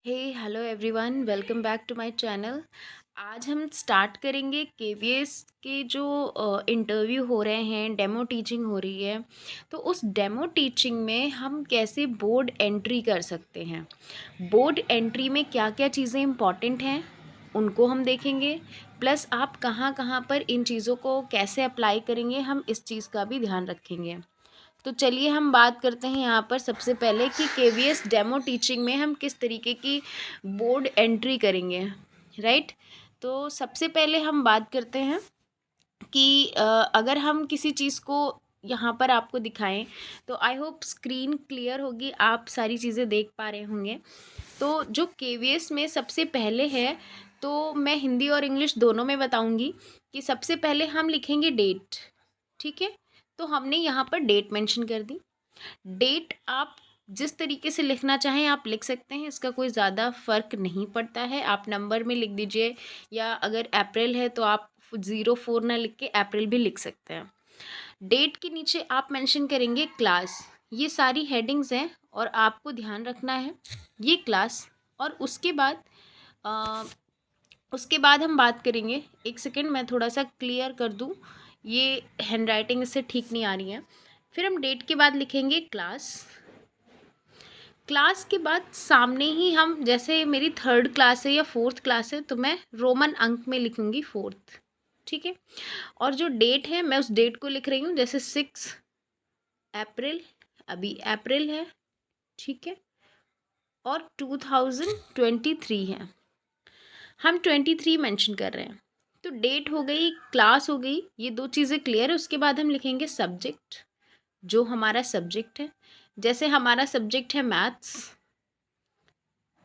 Hey hello everyone, welcome back to my channel. आज हम start करेंगे केवीएस के जो इंटरव्यू हो रहे हैं, डेमो टीचिंग हो रही है। तो उस डेमो टीचिंग में हम कैसे बोर्ड एंट्री कर सकते हैं, बोर्ड एंट्री में क्या क्या चीज़ें इम्पॉर्टेंट हैं उनको हम देखेंगे। प्लस आप कहाँ कहाँ पर इन चीज़ों को कैसे अप्लाई करेंगे, हम इस चीज़ का भी ध्यान रखेंगे। तो चलिए हम बात करते हैं यहाँ पर सबसे पहले कि केवीएस डेमो टीचिंग में हम किस तरीके की बोर्ड एंट्री करेंगे, राइट। तो सबसे पहले हम बात करते हैं कि अगर हम किसी चीज़ को यहाँ पर आपको दिखाएं तो आई होप स्क्रीन क्लियर होगी, आप सारी चीज़ें देख पा रहे होंगे। तो जो केवीएस में सबसे पहले है, तो मैं हिंदी और इंग्लिश दोनों में बताऊंगी कि सबसे पहले हम लिखेंगे डेट। ठीक है, तो हमने यहाँ पर डेट मेंशन कर दी। डेट आप जिस तरीके से लिखना चाहें आप लिख सकते हैं, इसका कोई ज़्यादा फ़र्क नहीं पड़ता है। आप नंबर में लिख दीजिए, या अगर अप्रैल है तो आप 04 ना लिख के अप्रैल भी लिख सकते हैं। डेट के नीचे आप मेंशन करेंगे क्लास। ये सारी हेडिंग्स हैं और आपको ध्यान रखना है ये क्लास। और अ, उसके बाद हम बात करेंगे, एक सेकेंड मैं थोड़ा सा क्लियर कर दूँ, ये हैंडराइटिंग इससे ठीक नहीं आ रही है। फिर हम डेट के बाद लिखेंगे क्लास। क्लास के बाद सामने ही हम, जैसे मेरी थर्ड क्लास है या फोर्थ क्लास है, तो मैं रोमन अंक में लिखूंगी फोर्थ। ठीक है, और जो डेट है मैं उस डेट को लिख रही हूँ, जैसे 6 अप्रैल, अभी अप्रैल है। ठीक है, और 2023 है, हम 23 मेंशन कर रहे हैं। तो डेट हो गई, क्लास हो गई, ये दो चीज़ें क्लियर है। उसके बाद हम लिखेंगे सब्जेक्ट, जो हमारा सब्जेक्ट है। जैसे हमारा सब्जेक्ट है मैथ्स,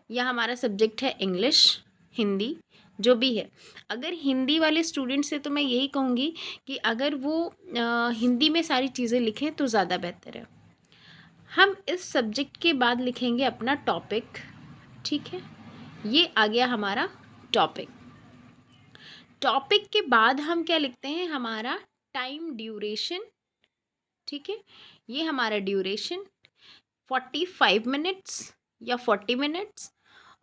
या हमारा सब्जेक्ट है इंग्लिश, हिंदी, जो भी है। अगर हिंदी वाले स्टूडेंट से तो मैं यही कहूँगी कि अगर वो हिंदी में सारी चीज़ें लिखें तो ज़्यादा बेहतर है। हम इस सब्जेक्ट के बाद लिखेंगे अपना टॉपिक। ठीक है, ये आ गया हमारा टॉपिक। टॉपिक के बाद हम क्या लिखते हैं, हमारा टाइम ड्यूरेशन। ठीक है, ये हमारा ड्यूरेशन 45 मिनट्स या 40 मिनट्स।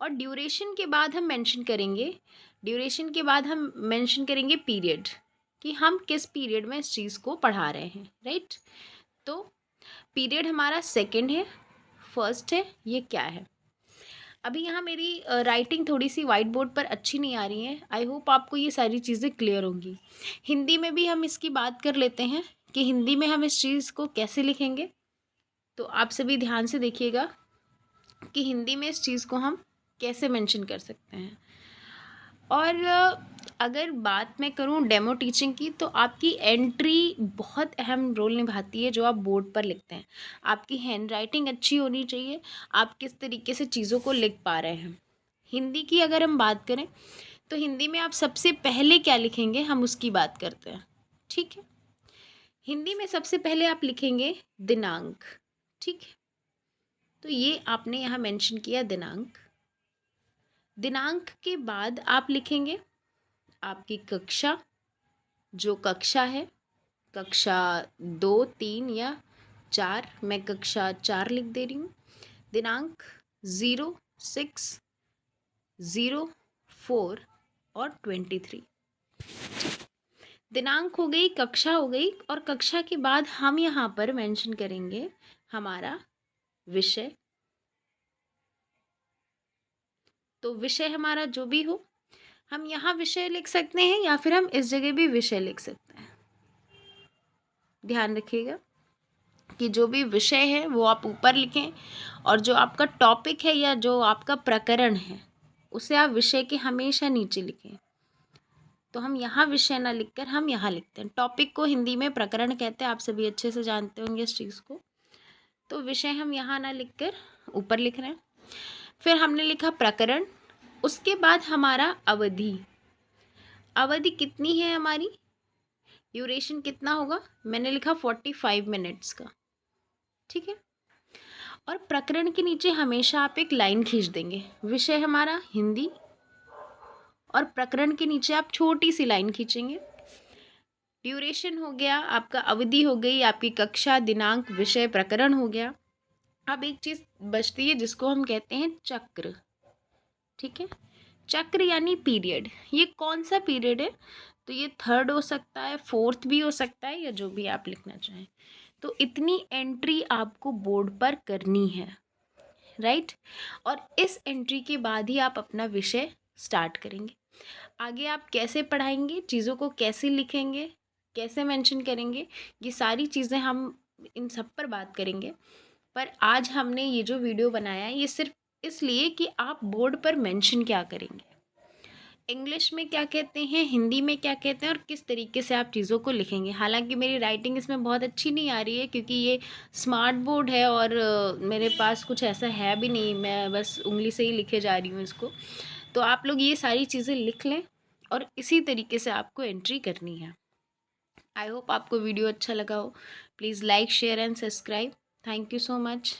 और ड्यूरेशन के बाद हम मेंशन करेंगे, ड्यूरेशन के बाद हम मेंशन करेंगे पीरियड, कि हम किस पीरियड में इस चीज़ को पढ़ा रहे हैं, राइट। तो पीरियड हमारा सेकंड है, फर्स्ट है, ये क्या है। अभी यहाँ मेरी राइटिंग थोड़ी सी वाइट बोर्ड पर अच्छी नहीं आ रही है, आई होप आपको ये सारी चीज़ें क्लियर होंगी। हिंदी में भी हम इसकी बात कर लेते हैं कि हिंदी में हम इस चीज़ को कैसे लिखेंगे। तो आप सभी ध्यान से देखिएगा कि हिंदी में इस चीज़ को हम कैसे मेंशन कर सकते हैं। और अगर बात मैं करूं डेमो टीचिंग की, तो आपकी एंट्री बहुत अहम रोल निभाती है जो आप बोर्ड पर लिखते हैं। आपकी हैंड राइटिंग अच्छी होनी चाहिए, आप किस तरीके से चीज़ों को लिख पा रहे हैं। हिंदी की अगर हम बात करें तो हिंदी में आप सबसे पहले क्या लिखेंगे, हम उसकी बात करते हैं। ठीक है, हिंदी में सबसे पहले आप लिखेंगे दिनांक। ठीक है, तो ये आपने यहाँ मेंशन किया दिनांक। दिनांक के बाद आप लिखेंगे आपकी कक्षा, जो कक्षा है, कक्षा 2, 3 या 4, मैं कक्षा 4 लिख दे रही हूँ। दिनांक 06/04 और 23। दिनांक हो गई, कक्षा हो गई, और कक्षा के बाद हम यहाँ पर मेंशन करेंगे हमारा विषय। तो विषय हमारा जो भी हो, हम यहाँ विषय लिख सकते हैं या फिर हम इस जगह भी विषय लिख सकते हैं। ध्यान रखिएगा कि जो भी विषय है वो आप ऊपर लिखें, और जो आपका टॉपिक है या जो आपका प्रकरण है उसे आप विषय के हमेशा नीचे लिखें। तो हम यहाँ विषय ना लिखकर हम यहाँ लिखते हैं। टॉपिक को हिंदी में प्रकरण कहते हैं, आप सभी अच्छे से जानते होंगे इस चीज़ को। तो विषय हम यहाँ ना लिखकर ऊपर लिख रहे हैं। फिर हमने लिखा प्रकरण। उसके बाद हमारा अवधि, अवधि कितनी है हमारी, ड्यूरेशन कितना होगा, मैंने लिखा 45 मिनट्स का। ठीक है, और प्रकरण के नीचे हमेशा आप एक लाइन खींच देंगे। विषय हमारा हिंदी, और प्रकरण के नीचे आप छोटी सी लाइन खींचेंगे। ड्यूरेशन हो गया आपका, अवधि हो गई आपकी, कक्षा, दिनांक, विषय, प्रकरण हो गया। अब एक चीज़ बचती है जिसको हम कहते हैं चक्र। ठीक है। चक्र यानी पीरियड, ये कौन सा पीरियड है? तो ये थर्ड हो सकता है, फोर्थ भी हो सकता है, या जो भी आप लिखना चाहें। तो इतनी एंट्री आपको बोर्ड पर करनी है, राइट। और इस एंट्री के बाद ही आप अपना विषय स्टार्ट करेंगे। आगे आप कैसे पढ़ाएंगे, चीज़ों को कैसे लिखेंगे, कैसे मेंशन करेंगे, ये सारी चीज़ें हम इन सब पर बात करेंगे। पर आज हमने ये जो वीडियो बनाया है, ये सिर्फ इसलिए कि आप बोर्ड पर मेंशन क्या करेंगे, इंग्लिश में क्या कहते हैं, हिंदी में क्या कहते हैं, और किस तरीके से आप चीज़ों को लिखेंगे। हालांकि मेरी राइटिंग इसमें बहुत अच्छी नहीं आ रही है, क्योंकि ये स्मार्ट बोर्ड है और मेरे पास कुछ ऐसा है भी नहीं, मैं बस उंगली से ही लिखे जा रही हूँ इसको। तो आप लोग ये सारी चीज़ें लिख लें और इसी तरीके से आपको एंट्री करनी है। आई होप आपको वीडियो अच्छा लगा हो। Please like, share and subscribe. Thank you so much.